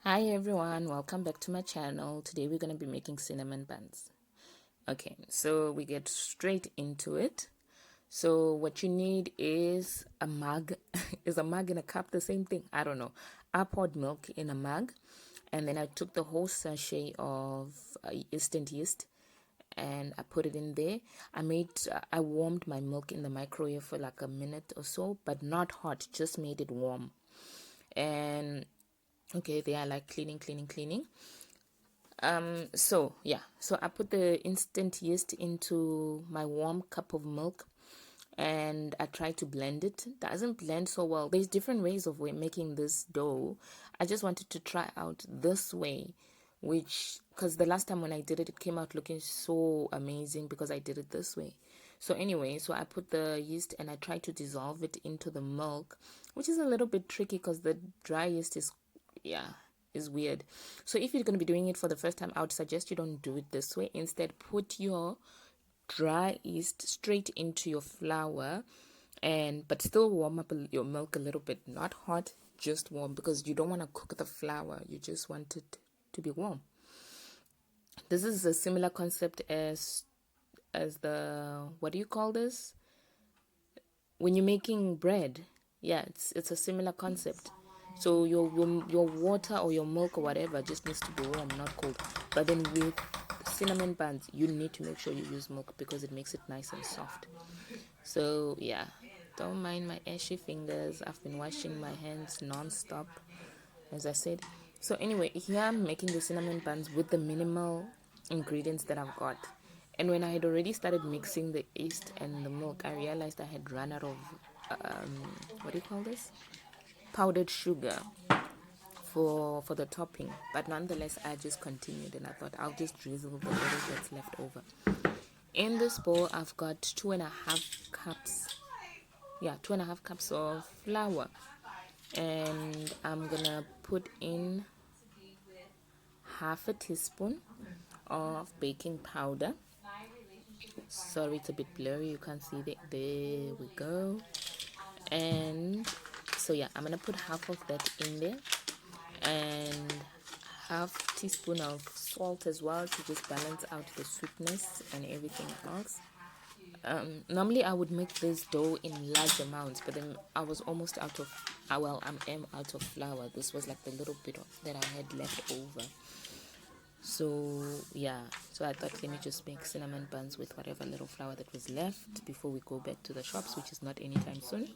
Hi everyone, welcome back to my channel. Today we're going to be making cinnamon buns. Okay, so we get straight into it. So what you need is a mug. Is a mug and a cup the same thing? I don't know. I poured milk in a mug, and then I took the whole sachet of instant yeast and I put it in there. I warmed my milk in the microwave for like a minute or so, but not hot, just made it warm. And okay, they are like cleaning. So I put the instant yeast into my warm cup of milk and I try to blend it. Doesn't blend so well. There's different ways of making this dough. I just wanted to try out this way, which because the last time when I did it, it came out looking so amazing because I did it this way. So anyway, so I put the yeast and I try to dissolve it into the milk, which is a little bit tricky because the dry yeast is weird. So if you're going to be doing it for the first time, I would suggest you don't do it this way. Instead, put your dry yeast straight into your flour, and but still warm up your milk a little bit, not hot, just warm, because you don't want to cook the flour, you just want it to be warm. This is a similar concept as the, what do you call this, when you're making bread. Yeah, it's a similar concept. So your water or your milk or whatever just needs to be warm, not cold. But then with cinnamon buns, you need to make sure you use milk because it makes it nice and soft. So yeah, don't mind my ashy fingers. I've been washing my hands non-stop, as I said. So anyway, here I'm making the cinnamon buns with the minimal ingredients that I've got. And when I had already started mixing the yeast and the milk, I realized I had run out of what do you call this, powdered sugar for the topping. But nonetheless, I just continued and I thought I'll just drizzle the little that's left over. In this bowl, I've got 2.5 cups. Yeah, 2.5 cups of flour, and I'm gonna put in half a teaspoon of baking powder. Sorry, it's a bit blurry, you can't see it. There we go. And so yeah, I'm gonna put half of that in there, and half teaspoon of salt as well to just balance out the sweetness and everything else. Normally I would make this dough in large amounts, but then I was almost out of I am out of flour. This was like the little bit that I had left over. So yeah, so I thought, let me just make cinnamon buns with whatever little flour that was left before we go back to the shops, which is not anytime soon.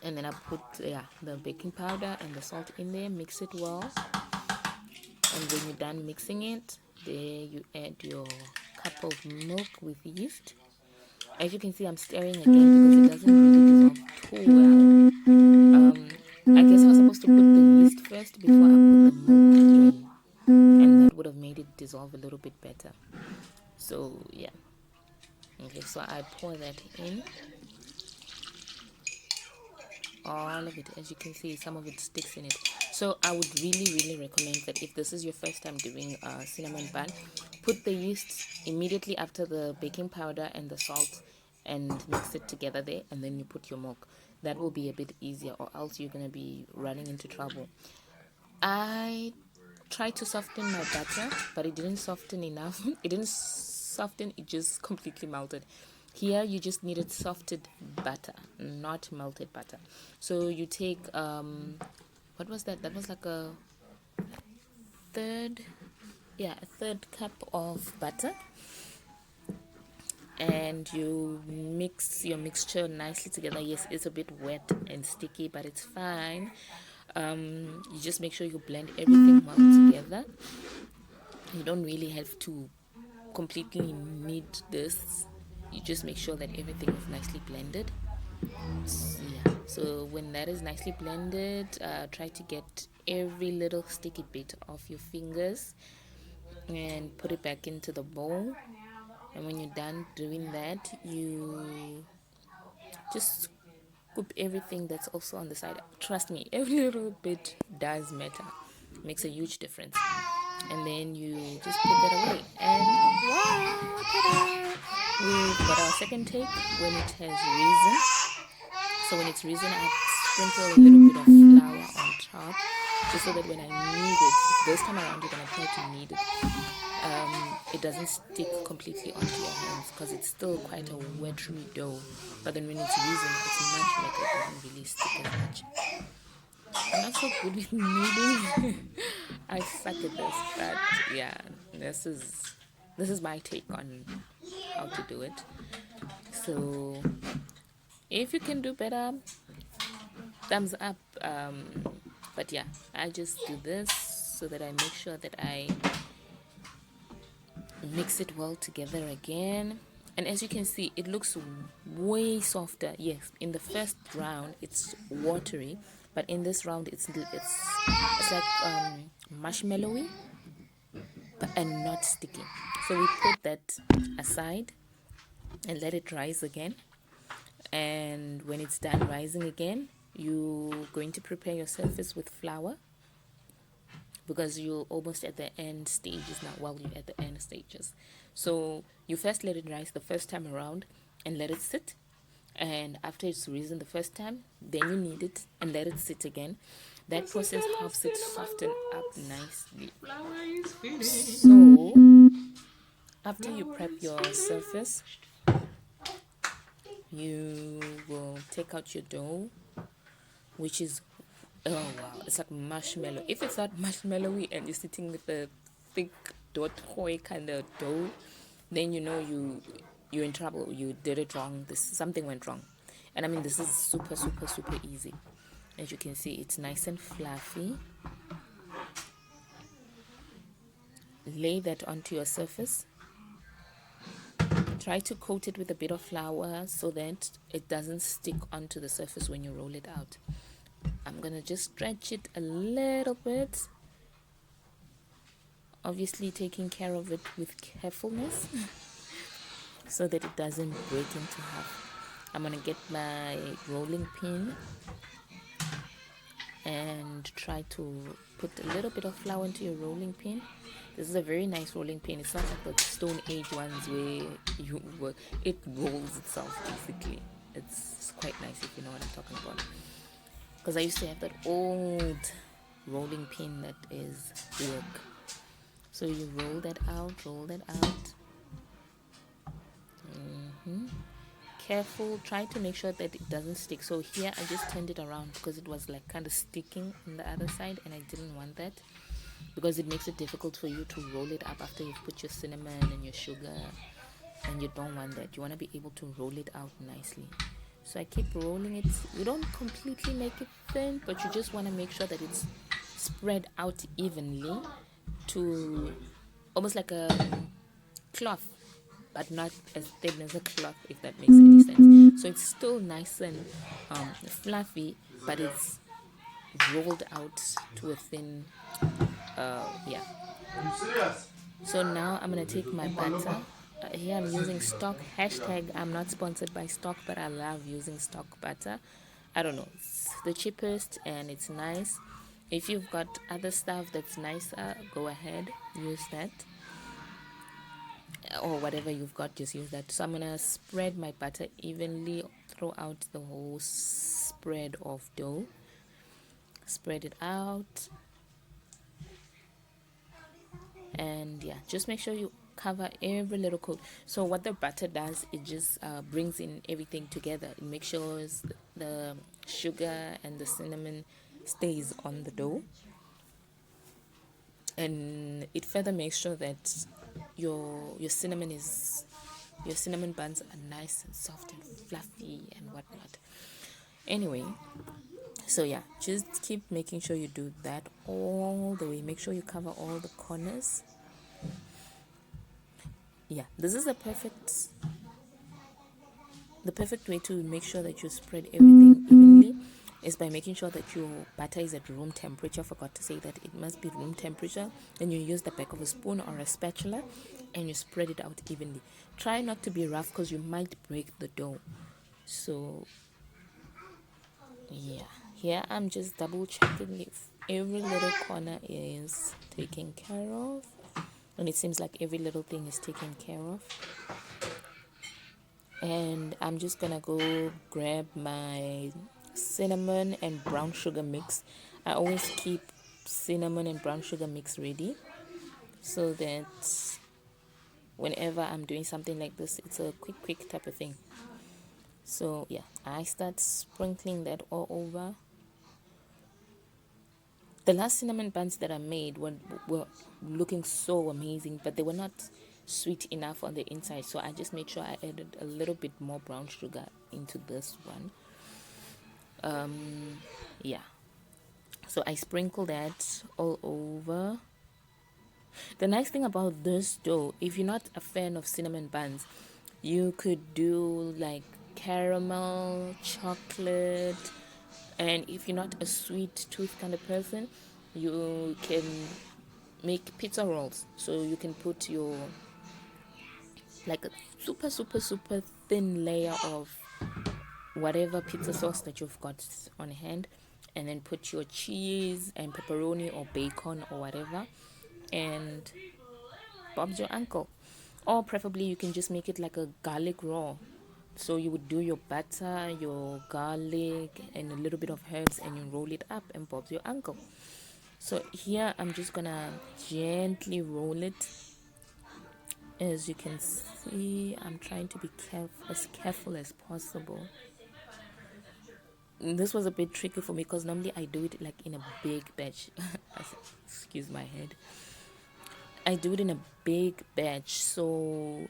And then I put the baking powder and the salt in there, mix it well, and when you're done mixing it, there you add your cup of milk with yeast. As you can see, I'm stirring again because it doesn't really dissolve too well. I guess I was supposed to put the yeast first before I put the milk in, and that would have made it dissolve a little bit better. So yeah, okay, so I pour that in, all of it. As you can see, some of it sticks in it. So I would really recommend that if this is your first time doing a cinnamon bun, put the yeast immediately after the baking powder and the salt and mix it together there, and then you put your milk. That will be a bit easier, or else you're going to be running into trouble. I tried to soften my butter, but it didn't soften enough. It didn't soften, it just completely melted. Here you just needed softened butter, not melted butter. So you take what was that? That was like a third, a third cup of butter, and you mix your mixture nicely together. Yes, it's a bit wet and sticky, but it's fine. You just make sure you blend everything well together. You don't really have to completely knead this. You just make sure that everything is nicely blended. So when that is nicely blended, try to get every little sticky bit off your fingers and put it back into the bowl. And when you're done doing that, you just scoop everything that's also on the side. Trust me, every little bit does matter, makes a huge difference. And then you just put that away, and wow, ta-da! We've got our second take when it has risen. So when it's risen, I sprinkle a little bit of flour on top, just so that when I knead it, this time around you're gonna try to knead it doesn't stick completely onto your hands, because it's still quite a watery dough. But then when it's risen, it's much better. It doesn't really stick as much. I'm not so good with kneading. I suck at this, but yeah, this is my take on how to do it. So if you can do better, thumbs up. But yeah, I just do this so that I make sure that I mix it well together again. And as you can see, it looks way softer. Yes, in the first round it's watery, but in this round it's like marshmallowy, but and not sticky. So we put that aside and let it rise again. And when it's done rising again, you're going to prepare your surface with flour, because you're almost at the end stages now. Well, you're at the end stages. So you first let it rise the first time around and let it sit. And after it's risen the first time, then you knead it and let it sit again. That process helps it soften up nicely. So after you prep your surface, you will take out your dough, which is, oh wow, it's like marshmallow. If it's not marshmallowy and you're sitting with a thick dot hoy kind of dough, then you know you're in trouble. You did it wrong. Something went wrong. And I mean, this is super easy. As you can see, it's nice and fluffy. Lay that onto your surface. Try to coat it with a bit of flour so that it doesn't stick onto the surface when you roll it out. I'm gonna just stretch it a little bit, obviously taking care of it with carefulness so that it doesn't break into half. I'm gonna get my rolling pin and try to put a little bit of flour into your rolling pin. This is a very nice rolling pin. It's not like the Stone Age ones where it rolls itself basically. It's quite nice, if you know what I'm talking about. Because I used to have that old rolling pin that is work. So you roll that out. Careful, try to make sure that it doesn't stick. So here I just turned it around because it was like kind of sticking on the other side, and I didn't want that, because it makes it difficult for you to roll it up after you've put your cinnamon and your sugar, and you don't want that. You want to be able to roll it out nicely. So I keep rolling it. You don't completely make it thin, but you just want to make sure that it's spread out evenly to almost like a cloth, but not as thin as a cloth, if that makes any sense. So it's still nice and fluffy, but it's rolled out to a thin, yeah. So now I'm gonna take my butter. Here I'm using stock. Hashtag I'm not sponsored by stock, but I love using stock butter. I don't know, it's the cheapest and it's nice. If you've got other stuff that's nicer, go ahead, use that. Or whatever you've got, just use that. So I'm gonna spread my butter evenly throughout the whole spread of dough. Spread it out, and yeah, just make sure you cover every little coat. So what the butter does, it just brings in everything together. It makes sure the sugar and the cinnamon stays on the dough, and it further makes sure that your cinnamon buns are nice and soft and fluffy and whatnot. Anyway, so yeah, just keep making sure you do that all the way. Make sure you cover all the corners. Yeah, this is the perfect way to make sure that you spread everything evenly is by making sure that your butter is at room temperature. I forgot to say that it must be room temperature. Then you use the back of a spoon or a spatula and you spread it out evenly. Try not to be rough because you might break the dough. So yeah, here I'm just double checking if every little corner is taken care of, and it seems like every little thing is taken care of. And I'm just gonna go grab my cinnamon and brown sugar mix. I always keep cinnamon and brown sugar mix ready, so that whenever I'm doing something like this, it's a quick type of thing. So yeah, I start sprinkling that all over. The last cinnamon buns that I made were looking so amazing, but they were not sweet enough on the inside, so I just made sure I added a little bit more brown sugar into this one. Yeah, so I sprinkle that all over. The nice thing about this dough, if you're not a fan of cinnamon buns, you could do like caramel, chocolate, and if you're not a sweet tooth kind of person, you can make pizza rolls. So you can put your like a super thin layer of whatever pizza sauce that you've got on hand, and then put your cheese and pepperoni or bacon or whatever, and Bob's your uncle. Or preferably you can just make it like a garlic raw. So you would do your butter, your garlic, and a little bit of herbs, and you roll it up, and Bob's your uncle. So here I'm just gonna gently roll it. As you can see, I'm trying to be as careful as possible. This was a bit tricky for me because normally I do it like in a big batch. Excuse my head. I do it in a big batch, so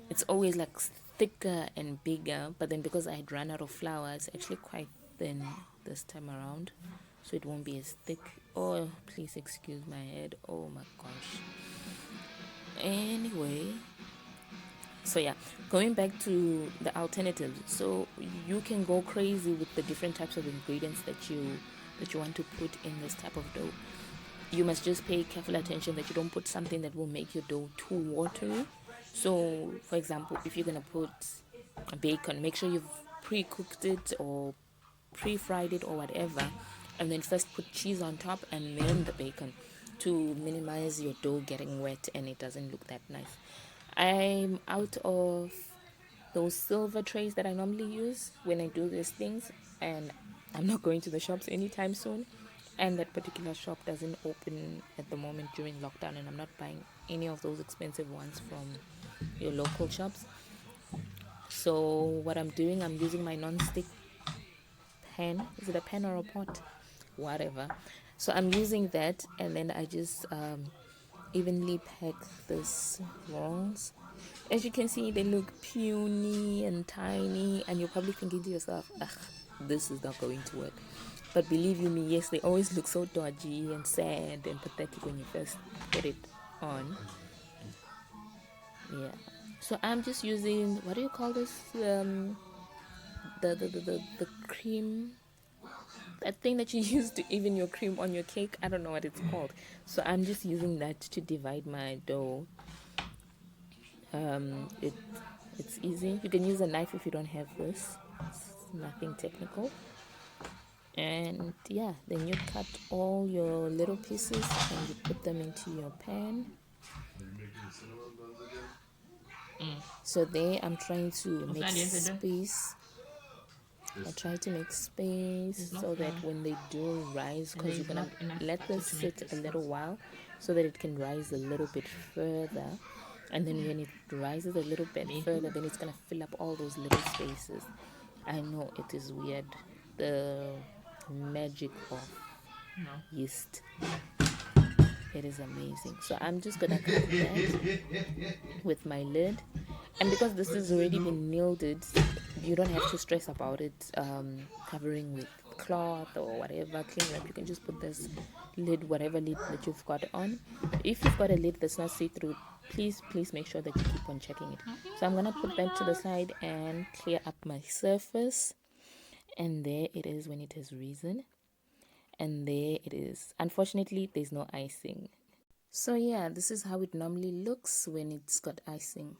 it's always like thicker and bigger, but then because I had run out of flour, it's actually quite thin this time around, so it won't be as thick. Oh, please excuse my head. Oh my gosh. Anyway, so yeah, going back to the alternatives, so you can go crazy with the different types of ingredients that you want to put in this type of dough. You must just pay careful attention that you don't put something that will make your dough too watery. So for example, if you're gonna put bacon, make sure you've pre-cooked it or pre-fried it or whatever, and then first put cheese on top and then the bacon, to minimize your dough getting wet and it doesn't look that nice. I'm out of those silver trays that I normally use when I do these things, and I'm not going to the shops anytime soon, and that particular shop doesn't open at the moment during lockdown, and I'm not buying any of those expensive ones from your local shops. So what I'm doing, I'm using my non-stick pan. Is it a pan or a pot? Whatever. So I'm using that, and then I just evenly pack this rolls. As you can see, they look puny and tiny, and you're probably thinking to yourself, ugh, this is not going to work. But believe you me, yes, they always look so dodgy and sad and pathetic when you first put it on. Yeah. So I'm just using, what do you call this? The cream, that thing that you use to even your cream on your cake. I don't know what it's called. So I'm just using that to divide my dough. It's easy. You can use a knife if you don't have this. It's nothing technical. And yeah, then you cut all your little pieces and you put them into your pan. So there I'm trying to make space. I try to make space so that when they do rise, because you're gonna let this sit a little while so that it can rise a little bit further, and then when it rises a little bit further, then it's gonna fill up all those little spaces. I know it is weird, the magic of yeast. It is amazing. So I'm just gonna cover that with my lid, and because this has already been kneaded, you don't have to stress about it covering with cloth or whatever, cling wrap. You can just put this lid, whatever lid that you've got on. If you've got a lid that's not see-through, please make sure that you keep on checking it. So I'm gonna put that to the side and clear up my surface, and there it is when it has risen, and there it is. Unfortunately, there's no icing. So yeah, this is how it normally looks when it's got icing.